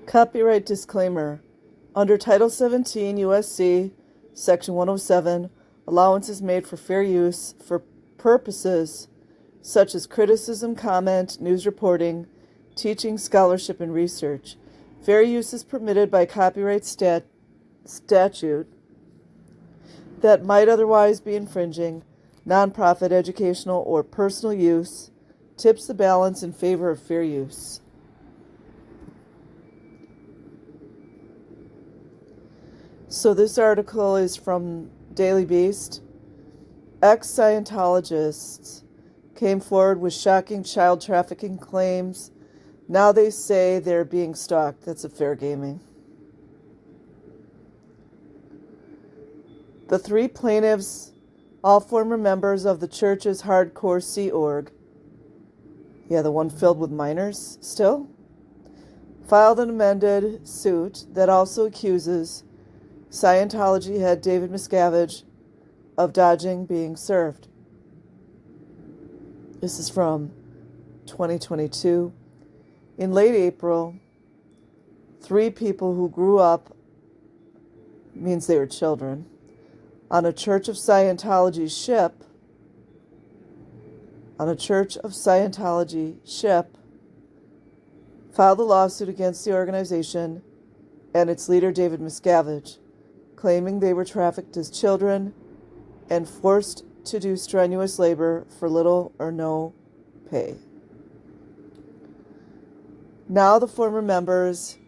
Copyright disclaimer. Under Title 17 U.S.C. Section 107, allowance is made for fair use for purposes such as criticism, comment, news reporting, teaching, scholarship, and research. Fair use is permitted by copyright statute that might otherwise be infringing. Nonprofit, educational, or personal use tips the balance in favor of fair use. So this article is from Daily Beast. Ex-Scientologists came forward with shocking child trafficking claims. Now they say they're being stalked. That's a fair gaming. The three plaintiffs, all former members of the church's Hardcore Sea Org, the one filled with minors still, filed an amended suit that also accuses Scientology head David Miscavige of dodging being served. This is from 2022. In late April, three people who grew up, means they were children, on a Church of Scientology ship, filed a lawsuit against the organization and its leader, David Miscavige, claiming they were trafficked as children and forced to do strenuous labor for little or no pay. Now the former members,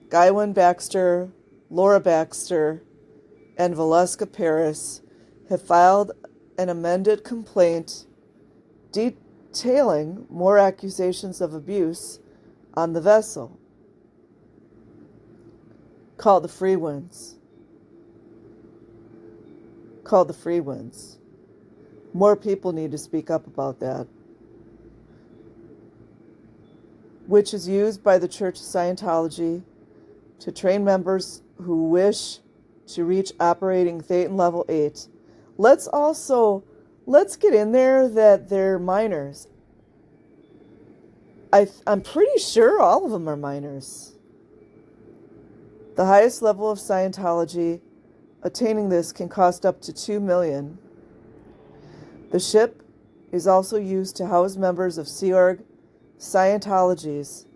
Guywan Baxter, Laura Baxter, and Valeska Paris, have filed an amended complaint detailing more accusations of abuse on the vessel, called the Free Winds. More people need to speak up about that. Which is used by the Church of Scientology to train members who wish to reach operating Thetan Level 8. Let's get in there that they're minors. I'm pretty sure all of them are minors. The highest level of Scientology, attaining this can cost up to $2 million. The ship is also used to house members of Sea Org, Scientology's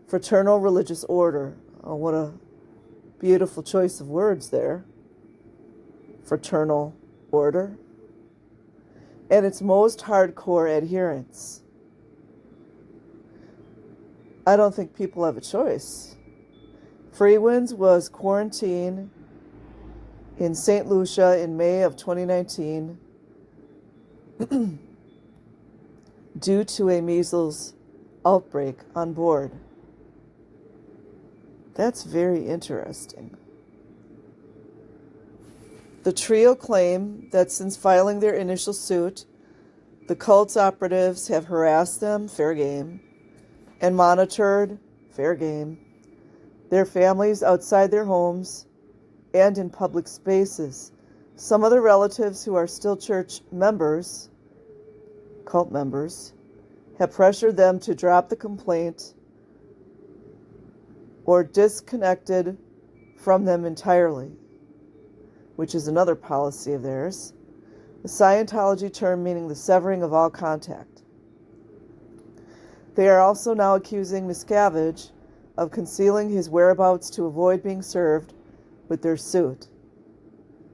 fraternal religious order. Oh, what a beautiful choice of words there. Fraternal order. And its most hardcore adherents. I don't think people have a choice. Free Winds was quarantined in St. Lucia in May of 2019 due to a measles outbreak on board. That's very interesting. The trio claim that since filing their initial suit, the cult's operatives have harassed them, fair game, and monitored, fair game, their families outside their homes and in public spaces. Some of the relatives who are still church members, cult members, have pressured them to drop the complaint or disconnected from them entirely, which is another policy of theirs. The Scientology term meaning the severing of all contact. They are also now accusing Miscavige of concealing his whereabouts to avoid being served with their suit.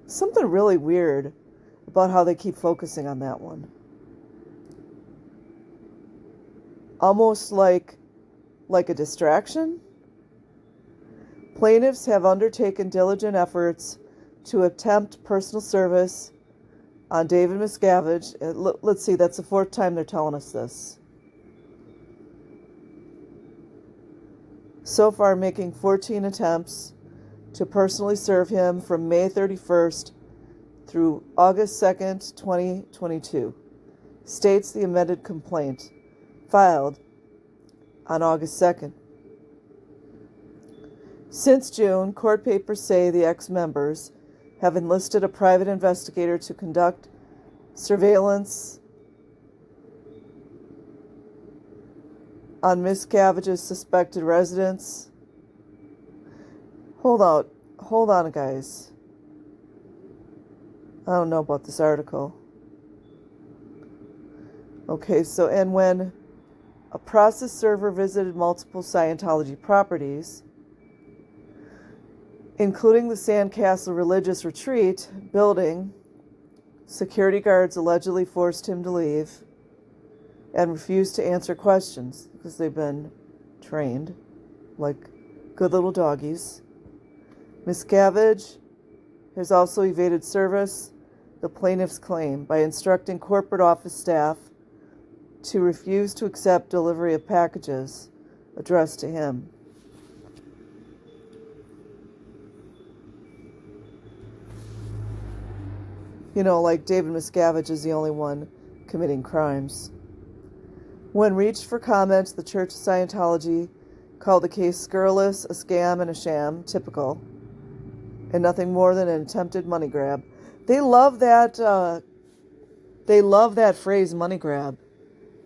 Something really weird about how they keep focusing on that one. Almost like a distraction. Plaintiffs have undertaken diligent efforts to attempt personal service on David Miscavige. Let's see, that's the fourth time they're telling us this. So far, making 14 attempts to personally serve him from May 31st through August 2nd, 2022, states the amended complaint filed on August 2nd. Since June, court papers say the ex-members have enlisted a private investigator to conduct surveillance on Miscavige's suspected residence Hold on, guys. I don't know about this article. Okay, so, and when a process server visited multiple Scientology properties, including the Sandcastle Religious Retreat building, security guards allegedly forced him to leave and refused to answer questions because they've been trained like good little doggies. Miscavige has also evaded service, the plaintiff's claim, by instructing corporate office staff to refuse to accept delivery of packages addressed to him. You know, like David Miscavige is the only one committing crimes. When reached for comment, the Church of Scientology called the case scurrilous, a scam, and a sham, typical, and nothing more than an attempted money grab. They love that phrase, money grab.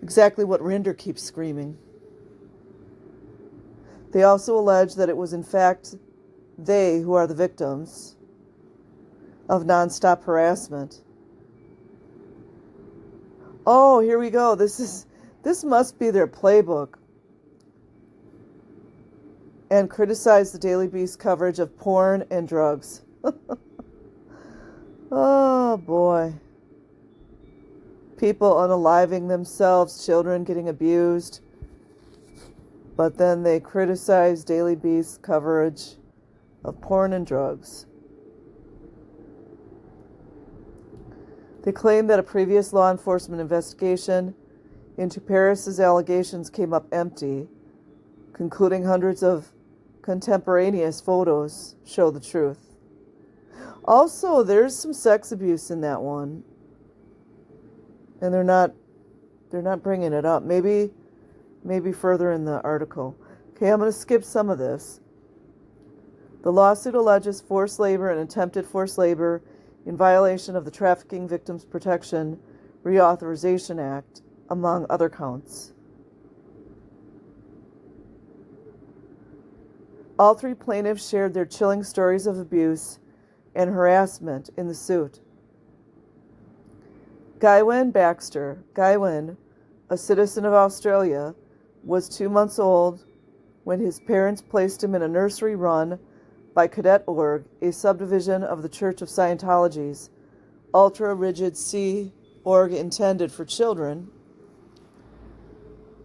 Exactly what Rinder keeps screaming. They also allege that it was in fact they who are the victims of nonstop harassment. Oh, here we go. This must be their playbook. And criticize the Daily Beast coverage of porn and drugs. Oh, boy. People unaliving themselves, children getting abused. But then they criticize Daily Beast coverage of porn and drugs. They claim that a previous law enforcement investigation into Paris's allegations came up empty, concluding hundreds of contemporaneous photos show the truth. Also, there's some sex abuse in that one, and they're not bringing it up. Maybe further in the article. Okay, I'm going to skip some of this. The lawsuit alleges forced labor and attempted forced labor in violation of the Trafficking Victims Protection Reauthorization Act, among other counts. All three plaintiffs shared their chilling stories of abuse and harassment in the suit. Guywen Baxter, a citizen of Australia, was 2 months old when his parents placed him in a nursery run by Cadet Org, a subdivision of the Church of Scientology's ultra-rigid Sea Org intended for children.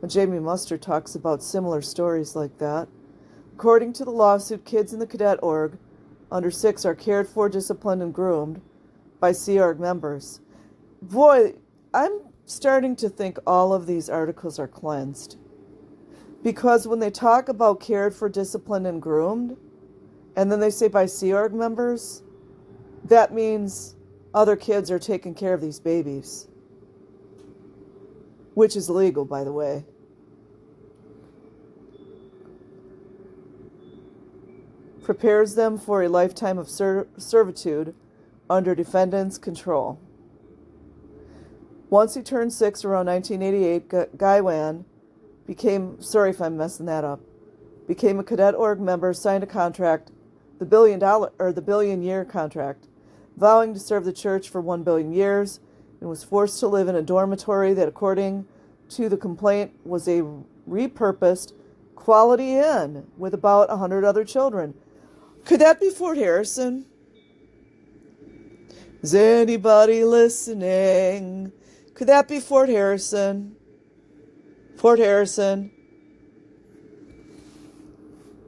Jamie Mustard talks about similar stories like that. According to the lawsuit, kids in the Cadet Org under 6 are cared for, disciplined, and groomed by Sea Org members. Boy, I'm starting to think all of these articles are cleansed. Because when they talk about cared for, disciplined, and groomed, and then they say by Sea Org members, that means other kids are taking care of these babies. Which is legal, by the way. Prepares them for a lifetime of servitude under defendant's control. Once he turned 6 around 1988, Guywan became, sorry if I'm messing that up, became a Cadet Org member, signed a contract, the billion-year contract, vowing to serve the church for 1 billion years, and was forced to live in a dormitory that, according to the complaint, was a repurposed Quality Inn with about 100 other children. Could that be Fort Harrison? Is anybody listening? Could that be Fort Harrison? Fort Harrison?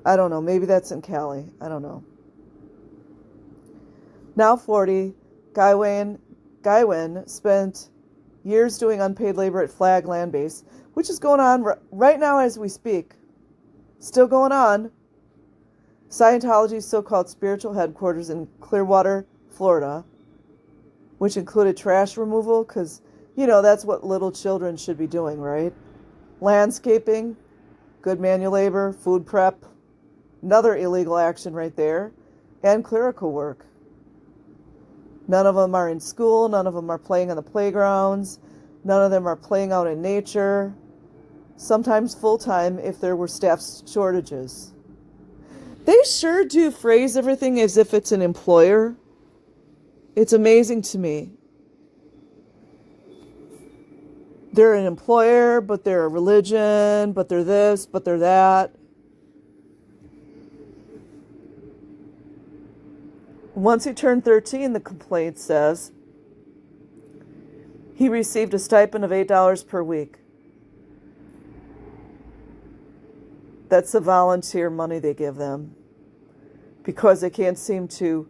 I don't know. Maybe that's in Cali. I don't know. Now 40, Guywan spent years doing unpaid labor at Flag Land Base, which is going on right now as we speak. Still going on. Scientology's so-called spiritual headquarters in Clearwater, Florida, which included trash removal, because, you know, that's what little children should be doing, right? Landscaping, good manual labor, food prep, another illegal action right there, and clerical work. None of them are in school, none of them are playing on the playgrounds, none of them are playing out in nature, sometimes full-time if there were staff shortages. They sure do phrase everything as if it's an employer. It's amazing to me. They're an employer, but they're a religion, but they're this, but they're that. Once he turned 13, the complaint says, he received a stipend of $8 per week. That's the volunteer money they give them, because they can't seem to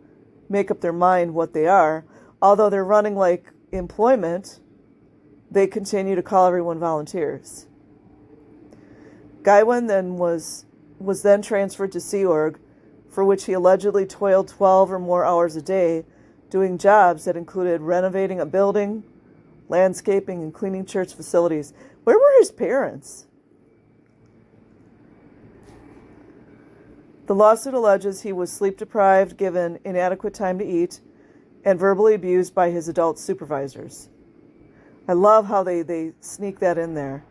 make up their mind what they are. Although they're running like employment, they continue to call everyone volunteers. Guywan then was then transferred to Sea Org, for which he allegedly toiled 12 or more hours a day, doing jobs that included renovating a building, landscaping, and cleaning church facilities. Where were his parents? The lawsuit alleges he was sleep deprived, given inadequate time to eat, and verbally abused by his adult supervisors. I love how they sneak that in there,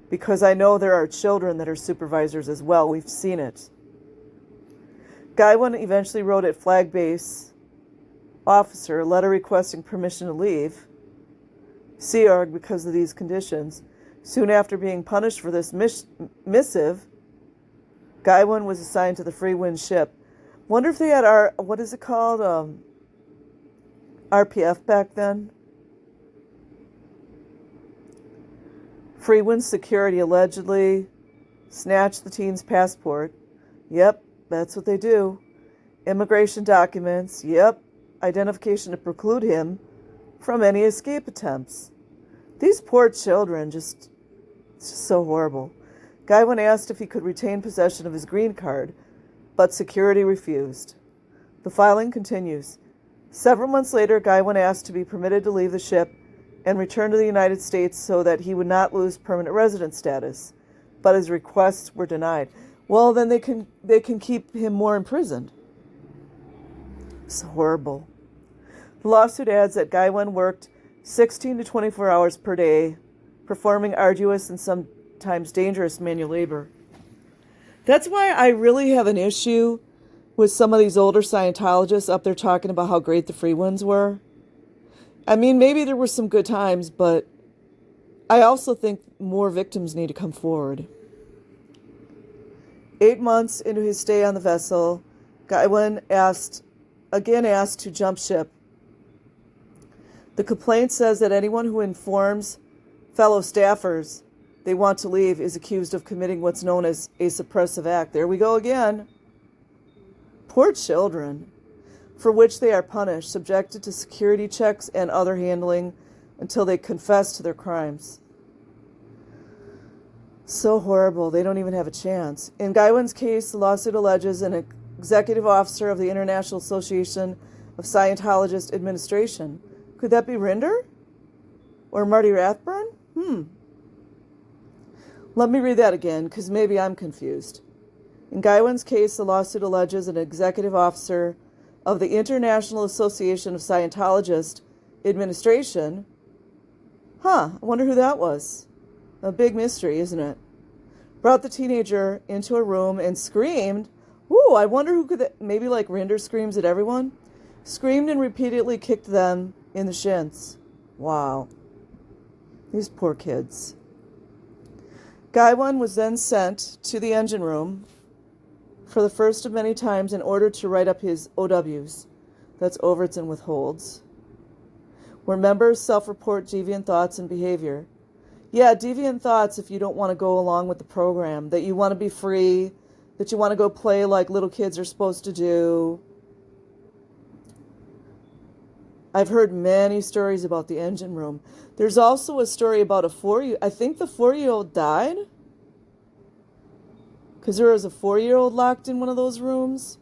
because I know there are children that are supervisors as well. We've seen it. Guywan eventually wrote a flag base officer a letter requesting permission to leave Sea Org because of these conditions. Soon after being punished for this missive, Guywan was assigned to the Free Wind ship. Wonder if they had what is it called? RPF back then? Free Wind security allegedly snatched the teen's passport. Yep, that's what they do. Immigration documents. Yep, identification to preclude him from any escape attempts. These poor children, it's just so horrible. Guywan asked if he could retain possession of his green card, but security refused. The filing continues. Several months later, Guywan asked to be permitted to leave the ship and return to the United States so that he would not lose permanent resident status, but his requests were denied. Well, then they can keep him more imprisoned. It's horrible. The lawsuit adds that Guywan worked 16 to 24 hours per day, performing arduous and sometimes dangerous manual labor. That's why I really have an issue with some of these older Scientologists up there talking about how great the free ones were. I mean, maybe there were some good times, but I also think more victims need to come forward. 8 months into his stay on the vessel, Guywan asked to jump ship. The complaint says that anyone who informs fellow staffers they want to leave is accused of committing what's known as a suppressive act. There we go again. Poor children, for which they are punished, subjected to security checks and other handling until they confess to their crimes. So horrible, they don't even have a chance. In Guywan's case, the lawsuit alleges an executive officer of the International Association of Scientologist Administration. Could that be Rinder? Or Marty Rathburn? Let me read that again, because maybe I'm confused. In Guywan's case, the lawsuit alleges an executive officer of the International Association of Scientologist Administration. I wonder who that was. A big mystery, isn't it? Brought the teenager into a room and screamed. Ooh, I wonder who could that, maybe like Rinder screams at everyone? Screamed and repeatedly kicked them in the shins. Wow. These poor kids. Guywan was then sent to the engine room for the first of many times in order to write up his OWs. That's overts and withholds. Where members self-report deviant thoughts and behavior. Yeah, deviant thoughts if you don't want to go along with the program, that you want to be free, that you want to go play like little kids are supposed to do. I've heard many stories about the engine room. There's also a story about I think the 4-year-old died, because there was a 4-year-old locked in one of those rooms,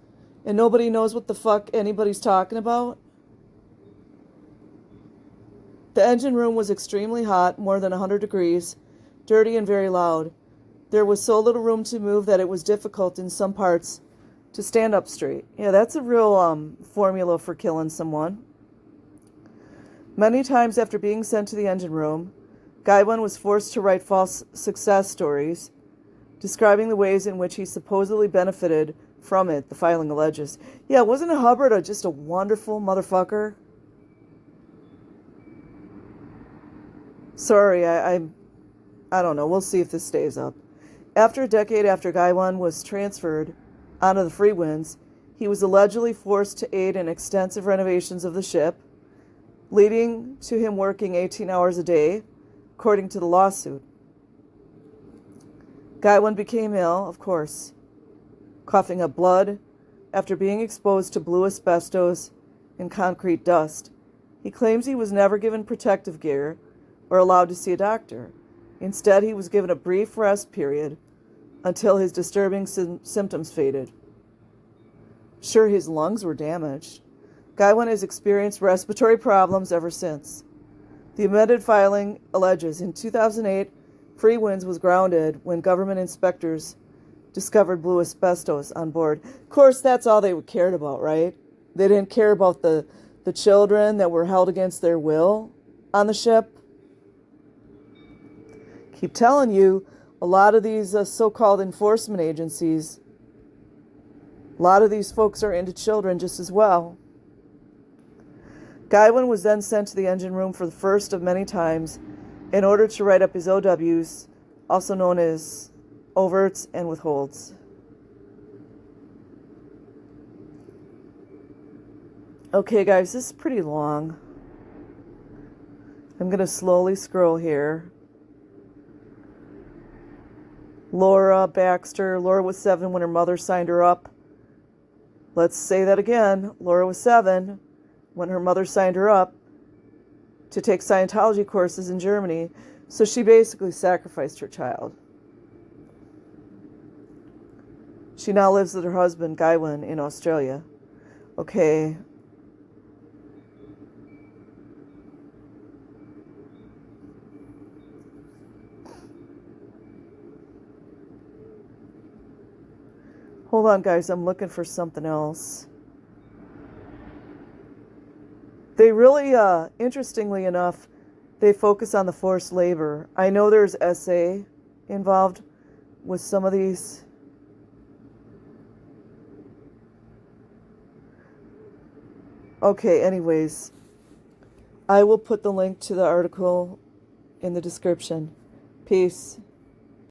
and nobody knows what the fuck anybody's talking about. The engine room was extremely hot, more than 100 degrees, dirty and very loud. There was so little room to move that it was difficult in some parts to stand up straight. Yeah, that's a real formula for killing someone. Many times after being sent to the engine room, Guywan was forced to write false success stories, describing the ways in which he supposedly benefited from it, the filing alleges. Yeah, wasn't Hubbard just a wonderful motherfucker? Sorry, I don't know. We'll see if this stays up. After a decade after Gaiwan was transferred onto the Free Winds, he was allegedly forced to aid in extensive renovations of the ship, leading to him working 18 hours a day, according to the lawsuit. Gaiwan became ill, of course, coughing up blood after being exposed to blue asbestos and concrete dust. He claims he was never given protective gear or allowed to see a doctor. Instead, he was given a brief rest period until his disturbing symptoms faded. Sure, his lungs were damaged. Gaiwan has experienced respiratory problems ever since. The amended filing alleges in 2008, Free Winds was grounded when government inspectors discovered blue asbestos on board. Of course, that's all they cared about, right? They didn't care about the children that were held against their will on the ship. Keep telling you, a lot of these so-called enforcement agencies, a lot of these folks are into children just as well. Gaiwan was then sent to the engine room for the first of many times in order to write up his OWs, also known as overts and withholds. Okay, guys, this is pretty long. I'm going to slowly scroll here. Laura Baxter. Laura was 7 when her mother signed her up. Let's say that again. Laura was 7 when her mother signed her up to take Scientology courses in Germany. So she basically sacrificed her child. She now lives with her husband, Gaiwan, in Australia. Okay. Hold on, guys. I'm looking for something else. They really, interestingly enough, they focus on the forced labor. I know there's SA involved with some of these. Okay, anyways, I will put the link to the article in the description. Peace.